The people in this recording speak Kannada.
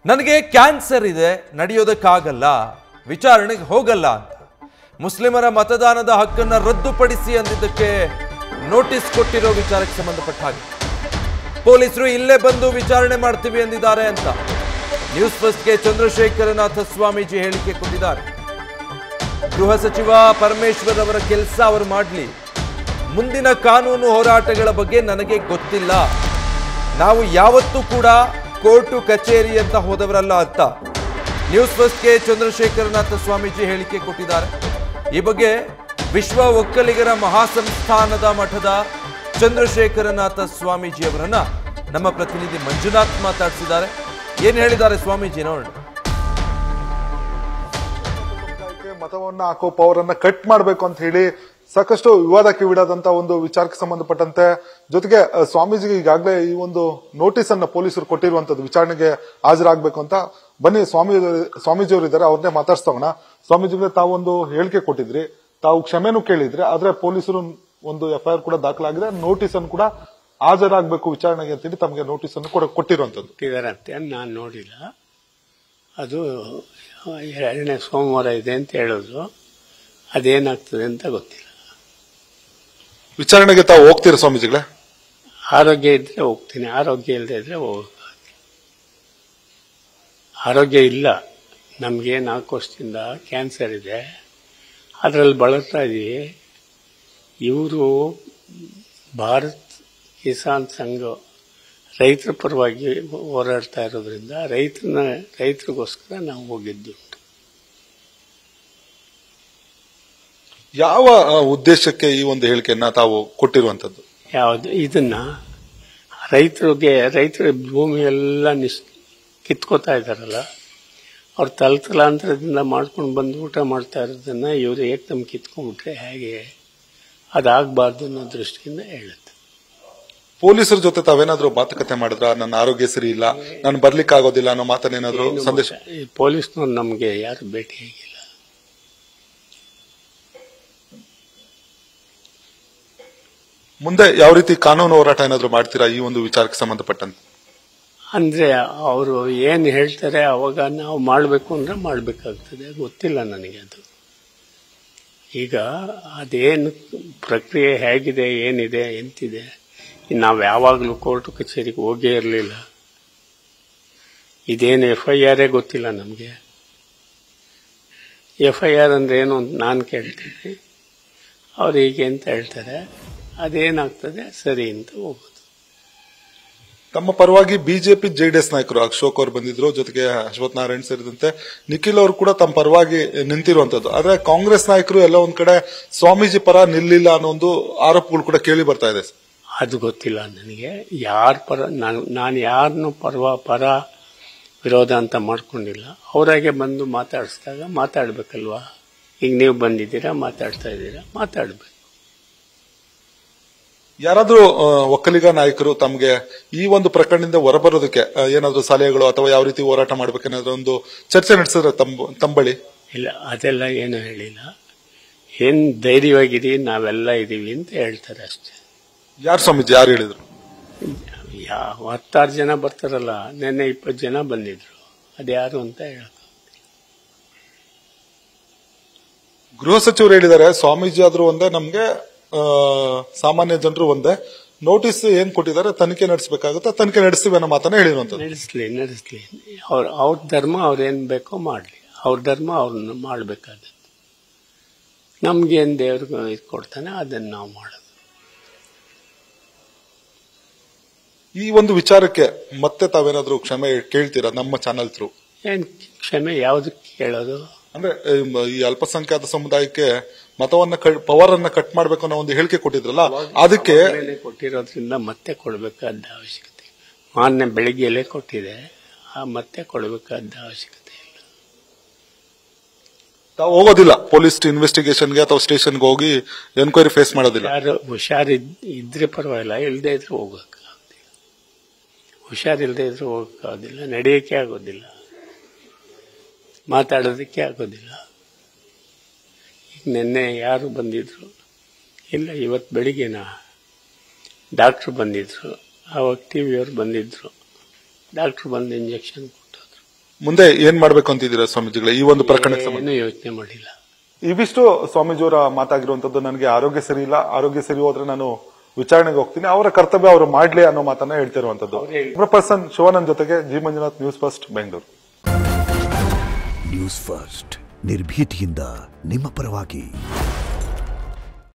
ನನಗೆ ಕ್ಯಾನ್ಸರ್ ಇದೆ, ನಡೆಯೋದಕ್ಕಾಗಲ್ಲ, ವಿಚಾರಣೆಗೆ ಹೋಗಲ್ಲ ಅಂತ ಮುಸ್ಲಿಮರ ಮತದಾನದ ಹಕ್ಕನ್ನು ರದ್ದುಪಡಿಸಿ ಅಂದಿದ್ದಕ್ಕೆ ನೋಟಿಸ್ ಕೊಟ್ಟಿರೋ ವಿಚಾರಕ್ಕೆ ಸಂಬಂಧಪಟ್ಟ ಹಾಗೆ ಪೊಲೀಸರು ಇಲ್ಲೇ ಬಂದು ವಿಚಾರಣೆ ಮಾಡ್ತೀವಿ ಅಂದಿದ್ದಾರೆ ಅಂತ ನ್ಯೂಸ್ ಫಸ್ಟ್ಗೆ ಚಂದ್ರಶೇಖರನಾಥ ಸ್ವಾಮೀಜಿ ಹೇಳಿಕೆ ಕೊಟ್ಟಿದ್ದಾರೆ. ಗೃಹ ಸಚಿವ ಪರಮೇಶ್ವರ್ ಅವರ ಕೆಲಸ ಅವರು ಮಾಡಲಿ, ಮುಂದಿನ ಕಾನೂನು ಹೋರಾಟಗಳ ಬಗ್ಗೆ ನನಗೆ ಗೊತ್ತಿಲ್ಲ, ನಾವು ಯಾವತ್ತೂ ಕೂಡ ಕೋರ್ಟು ಕಚೇರಿ ಅಂತ ಹೋದವರಲ್ಲ ಅಂತ ನ್ಯೂಸ್ ಫಸ್ಟ್ಗೆ ಚಂದ್ರಶೇಖರನಾಥ ಸ್ವಾಮೀಜಿ ಹೇಳಿಕೆ ಕೊಟ್ಟಿದ್ದಾರೆ. ಈ ಬಗ್ಗೆ ವಿಶ್ವ ಒಕ್ಕಲಿಗರ ಮಹಾಸಂಸ್ಥಾನದ ಮಠದ ಚಂದ್ರಶೇಖರನಾಥ ಸ್ವಾಮೀಜಿ ಅವರನ್ನ ನಮ್ಮ ಪ್ರತಿನಿಧಿ ಮಂಜುನಾಥ್ ಮಾತಾಡಿಸಿದ್ದಾರೆ. ಏನ್ ಹೇಳಿದ್ದಾರೆ ಸ್ವಾಮೀಜಿ ನೋಡಿ. ಮತವನ್ನ ಹಾಕೋ ಪವರ್ ಅನ್ನ ಕಟ್ ಮಾಡಬೇಕು ಅಂತ ಹೇಳಿ ಸಾಕಷ್ಟು ವಿವಾದಕ್ಕೆ ಬಿಡದಂತ ಒಂದು ವಿಚಾರಕ್ಕೆ ಸಂಬಂಧಪಟ್ಟಂತೆ ಜೊತೆಗೆ ಸ್ವಾಮೀಜಿಗೆ ಈಗಾಗಲೇ ಈ ಒಂದು ನೋಟಿಸ್ ಅನ್ನ ಪೊಲೀಸರು ಕೊಟ್ಟಿರುವಂತದ್ದು ವಿಚಾರಣೆಗೆ ಹಾಜರಾಗಬೇಕು ಅಂತ. ಬನ್ನಿ ಸ್ವಾಮೀಜಿಯವರು ಇದ್ದಾರೆ, ಅವ್ರನ್ನೇ ಮಾತಾಡ್ಸೋಣ. ಸ್ವಾಮೀಜಿಗೆ ತಾವು ಒಂದು ಹೇಳಿಕೆ ಕೊಟ್ಟಿದ್ರಿ, ತಾವು ಕ್ಷಮೆನೂ ಕೇಳಿದ್ರಿ, ಆದ್ರೆ ಪೊಲೀಸರು ಒಂದು FIR ಕೂಡ ದಾಖಲಾಗಿದೆ, ನೋಟಿಸ್ ಅನ್ನು ಕೂಡ ಹಾಜರಾಗಬೇಕು ವಿಚಾರಣೆಗೆ ಅಂತೇಳಿ ತಮಗೆ ನೋಟಿಸ್ ಅನ್ನು ಕೊಟ್ಟಿರುವಂತದ್ದು. ನಾನು ನೋಡಿಲ್ಲ, ಅದು 2ನೇ ಸೋಮವಾರ ಇದೆ ಅಂತ ಹೇಳಿದ್ರು, ಅದೇನಾಗ್ತದೆ ಅಂತ ಗೊತ್ತಿಲ್ಲ. ವಿಚಾರಣೆಗೆ ತಾವು ಹೋಗ್ತೀರಾ ಸ್ವಾಮೀಜಿಗಳೇ? ಆರೋಗ್ಯ ಇದ್ರೆ ಹೋಗ್ತೀನಿ, ಆರೋಗ್ಯ ಇಲ್ಲದೆ ಇದ್ರೆ ಹೋಗಲ್ಲ. ಆರೋಗ್ಯ ಇಲ್ಲ, ನಮ್ಗೆ 4 ವರ್ಷದಿಂದ ಕ್ಯಾನ್ಸರ್ ಇದೆ, ಅದರಲ್ಲಿ ಬಳಲ್ತಾ ಇದೀವಿ. ಇವರು ಭಾರತ್ ಕಿಸಾನ್ ಸಂಘ ರೈತರ ಪರವಾಗಿ ಹೋರಾಡ್ತಾ ಇರೋದ್ರಿಂದ ರೈತರಿಗೋಸ್ಕರ ನಾವು ಹೋಗಿದ್ದುಂಟು. ಯಾವ ಉದ್ದೇಶಕ್ಕೆ ಈ ಒಂದು ಹೇಳಿಕೆಯನ್ನ ತಾವು ಕೊಟ್ಟಿರುವಂತದ್ದು? ಯಾವುದು ಇದನ್ನ ರೈತರ ಭೂಮಿ ಎಲ್ಲ ಕಿತ್ಕೋತಾ ಇದಾರಲ್ಲ, ಅವ್ರು ತಲತಲಾಂತರದಿಂದ ಮಾಡ್ಕೊಂಡು ಬಂದು ಊಟ ಮಾಡ್ತಾ ಇರೋದನ್ನ ಇವರು ಏಕದಮ್ ಕಿತ್ಕೊಂಡ್ಬಿಟ್ರೆ ಹೇಗೆ, ಅದಾಗಬಾರ್ದು ಅನ್ನೋ ದೃಷ್ಟಿಯಿಂದ ಹೇಳುತ್ತೆ. ಪೊಲೀಸರ ಜೊತೆ ತಾವೇನಾದ್ರೂ ಮಾತುಕತೆ ಮಾಡಿದ್ರ? ನನ್ನ ಆರೋಗ್ಯ ಸರಿ ಇಲ್ಲ, ನಾನು ಬರ್ಲಿಕ್ಕೆ ಆಗೋದಿಲ್ಲ ಅನ್ನೋ ಮಾತನ್ನೇನಾದ್ರೂ ಸಂದೇಶ? ಪೊಲೀಸ್ನವ್ರು ನಮ್ಗೆ ಯಾರು ಭೇಟಿಯಾಗಿಲ್ಲ. ಮುಂದೆ ಯಾವ ರೀತಿ ಕಾನೂನು ಹೋರಾಟ ಏನಾದ್ರು ಮಾಡ್ತೀರಾ ಈ ಒಂದು ವಿಚಾರಕ್ಕೆ ಸಂಬಂಧಪಟ್ಟಂತೆ? ಅಂದ್ರೆ ಅವರು ಏನ್ ಹೇಳ್ತಾರೆ ಅವಾಗ ನಾವು ಮಾಡಬೇಕು ಅಂದ್ರೆ ಮಾಡಬೇಕಾಗ್ತದೆ. ಗೊತ್ತಿಲ್ಲ ನನಗೆ ಅದು. ಈಗ ಅದೇನು ಪ್ರಕ್ರಿಯೆ ಹೇಗಿದೆ, ಏನಿದೆ, ಎಂತಿದೆ, ನಾವು ಯಾವಾಗಲೂ ಕೋರ್ಟ್ ಕಚೇರಿಗೆ ಹೋಗೇ ಇರಲಿಲ್ಲ. ಇದೇನು FIR ಗೊತ್ತಿಲ್ಲ ನಮಗೆ. FIR ಅಂದ್ರೆ ಏನು ಅಂತ ನಾನು ಕೇಳ್ತೀನಿ, ಅವ್ರು ಹೀಗೆ ಅಂತ ಹೇಳ್ತಾರೆ, ಅದೇನಾಗ್ತದೆ ಸರಿ ಅಂತ ಹೋಗೋದು. ತಮ್ಮ ಪರವಾಗಿ ಬಿಜೆಪಿ JDS ನಾಯಕರು ಅಶೋಕ್ ಅವರು ಬಂದಿದ್ರು, ಜೊತೆಗೆ ಅಶ್ವಥ್ ನಾರಾಯಣ್ ಸೇರಿದಂತೆ ನಿಖಿಲ್ ಅವರು ಕೂಡ ತಮ್ಮ ಪರವಾಗಿ ನಿಂತಿರುವಂತದ್ದು. ಆದ್ರೆ ಕಾಂಗ್ರೆಸ್ ನಾಯಕರು ಎಲ್ಲ ಒಂದ್ ಕಡೆ ಸ್ವಾಮೀಜಿ ಪರ ನಿಲ್ಲಿಲ್ಲ ಅನ್ನೋ ಒಂದು ಆರೋಪಗಳು ಕೂಡ ಕೇಳಿ ಬರ್ತಾ ಇದೆ. ಅದು ಗೊತ್ತಿಲ್ಲ ನನಗೆ, ಯಾರ ಪರ. ನಾನು ಯಾರನ್ನು ಪರ ವಿರೋಧ ಅಂತ ಮಾಡ್ಕೊಂಡಿಲ್ಲ. ಅವರಾಗೆ ಬಂದು ಮಾತಾಡಿಸಿದಾಗ ಮಾತಾಡ್ಬೇಕಲ್ವಾ. ಈಗ ನೀವು ಬಂದಿದ್ದೀರಾ, ಮಾತಾಡ್ತಾ ಇದ್ದೀರಾ, ಮಾತಾಡ್ಬೇಕು. ಯಾರಾದ್ರೂ ಒಕ್ಕಲಿಗ ನಾಯಕರು ತಮಗೆ ಈ ಒಂದು ಪ್ರಕರಣದಿಂದ ಹೊರಬರೋದಕ್ಕೆ ಏನಾದ್ರು ಸಲಹೆಗಳು ಅಥವಾ ಯಾವ ರೀತಿ ಹೋರಾಟ ಮಾಡ್ಬೇಕೇನಾದ್ರೂ ಒಂದು ಚರ್ಚೆ ನಡೆಸಿದ್ರೆ ತಂಬಳಿ? ಇಲ್ಲ, ಅದೆಲ್ಲ ಏನು ಹೇಳಿಲ್ಲ. ಏನ್ ಧೈರ್ಯವಾಗಿರಿ, ನಾವೆಲ್ಲ ಇದೀವಿ ಅಂತ ಹೇಳ್ತಾರೆ ಅಷ್ಟೇ. ಯಾರು ಸ್ವಾಮೀಜಿ, ಯಾರು ಹೇಳಿದ್ರು? 16 ಜನ ಬರ್ತಾರಲ್ಲ, ನಿನ್ನೆ 20 ಜನ ಬಂದಿದ್ರು, ಅದ್ಯಾರು ಅಂತ ಹೇಳಕ್. ಗೃಹ ಸಚಿವರು ಹೇಳಿದ್ದಾರೆ ಸ್ವಾಮೀಜಿ ಆದ್ರೂ ಒಂದೇ, ನಮ್ಗೆ ಸಾಮಾನ್ಯ ಜನರು ಒಂದೇ, ನೋಟಿಸ್ ಏನ್ ಕೊಟ್ಟಿದ್ದಾರೆ ತನಿಖೆ ನಡೆಸಬೇಕಾಗುತ್ತೆ, ತನಿಖೆ ನಡೆಸ್ತೀವಿ ಅನ್ನೋ ಮಾತನ್ನ ಹೇಳಿರುವಂತದ್ದು. ನಡೆಸ್ಲಿ. ಅವ್ರ ಧರ್ಮ ಅವ್ರೇನ್ ಬೇಕೋ ಮಾಡ್ಲಿ, ಅವ್ರ ಧರ್ಮ ಅವ್ರನ್ನ ಮಾಡ್ಬೇಕಾದದ್ದು. ನಮ್ಗೇನ್ ದೇವ್ರಿಗೆ ಇದು ಕೊಡ್ತಾನೆ ಅದನ್ನ ನಾವು ಮಾಡೋದು. ಈ ಒಂದು ವಿಚಾರಕ್ಕೆ ಮತ್ತೆ ತಾವೇನಾದ್ರೂ ಕ್ಷಮೆ ಕೇಳ್ತೀರಾ ನಮ್ಮ ಚಾನಲ್ ಥ್ರೂ? ಏನ್ ಕ್ಷಮೆ ಯಾವ್ದಕ್ಕೆ ಕೇಳೋದು? ಅಂದ್ರೆ ಈ ಅಲ್ಪಸಂಖ್ಯಾತ ಸಮುದಾಯಕ್ಕೆ ಮತವನ್ನ ಪವರ್ ಅನ್ನ ಕಟ್ ಮಾಡ್ಬೇಕು ಅನ್ನೋ ಒಂದು ಹೇಳಿಕೆ ಕೊಟ್ಟಿದ್ರಲ್ಲ, ಅದಕ್ಕೆ ಕೊಟ್ಟಿರೋದ್ರಿಂದ ಮತ್ತೆ ಕೊಡಬೇಕಾದ ಅವಶ್ಯಕತೆ, ಮಾನ್ಯ ಬೆಳಿಗ್ಗೆಯಲ್ಲೇ ಕೊಟ್ಟಿದೆ, ಮತ್ತೆ ಕೊಡಬೇಕಾದ ಅವಶ್ಯಕತೆ ಇಲ್ಲ. ತಾವು ಹೋಗೋದಿಲ್ಲ ಪೊಲೀಸ್ ಇನ್ವೆಸ್ಟಿಗೇಷನ್ಗೆ ಅಥವಾ ಸ್ಟೇಷನ್ಗೆ ಹೋಗಿ ಎನ್ಕ್ವೈರಿ ಫೇಸ್ ಮಾಡೋದಿಲ್ಲ? ಯಾರು ಹುಷಾರಿದ್ರೆ ಪರವಾಗಿಲ್ಲ, ಇಲ್ಲದೆ ಇದ್ರೆ ಹೋಗಕ್ಕಾಗೋದಿಲ್ಲ. ಹುಷಾರಿಲ್ಲದೆ ಇದ್ರೆ ಹೋಗಕ್ಕಾಗೋದಿಲ್ಲ, ನಡೆಯಕ್ಕೆ ಆಗೋದಿಲ್ಲ, ಮಾತಾಡೋದಕ್ಕೆ ಆಗೋದಿಲ್ಲ. ಈಗ ನಿನ್ನೆ ಯಾರು ಬಂದಿದ್ರು? ಇಲ್ಲ, ಇವತ್ತು ಬೆಳಿಗ್ಗೆನ ಡಾಕ್ಟ್ರು ಬಂದಿದ್ರು, ಆವಾಗ ಟಿವಿಯವರು ಬಂದಿದ್ರು, ಡಾಕ್ಟ್ರು ಬಂದು ಇಂಜೆಕ್ಷನ್ ಕೊಟ್ಟೋದ್ರು. ಮುಂದೆ ಏನ್ ಮಾಡ್ಬೇಕು ಅಂತಿದ್ದೀರಾ ಸ್ವಾಮೀಜಿಗಳೇ ಈ ಒಂದು ಪ್ರಕರಣಕ್ಕೆ ಸಂಬಂಧ? ಏನು ಯೋಚನೆ ಮಾಡಿಲ್ಲ. ಇವಿಷ್ಟು ಸ್ವಾಮೀಜಿಯವರ ಮಾತಾಗಿರುವಂತದ್ದು. ನನಗೆ ಆರೋಗ್ಯ ಸರಿ ಇಲ್ಲ, ಆರೋಗ್ಯ ಸರಿ ಹೋದ್ರೆ ನಾನು ವಿಚಾರಣೆಗೆ ಹೋಗ್ತೀನಿ, ಅವರ ಕರ್ತವ್ಯ ಅವರು ಮಾಡ್ಲಿ ಅನ್ನೋ ಮಾತನ್ನ ಹೇಳ್ತಿರುವಂತದ್ದು. ಪರ್ಸನ್ ಶಿವಾನಂದ್ ಜೊತೆಗೆ G Manjunath, news first, Bengaluru. News first ನಿರ್ಭೀತಿಯಿಂದ ನಿಮ್ಮ ಪರವಾಗಿ.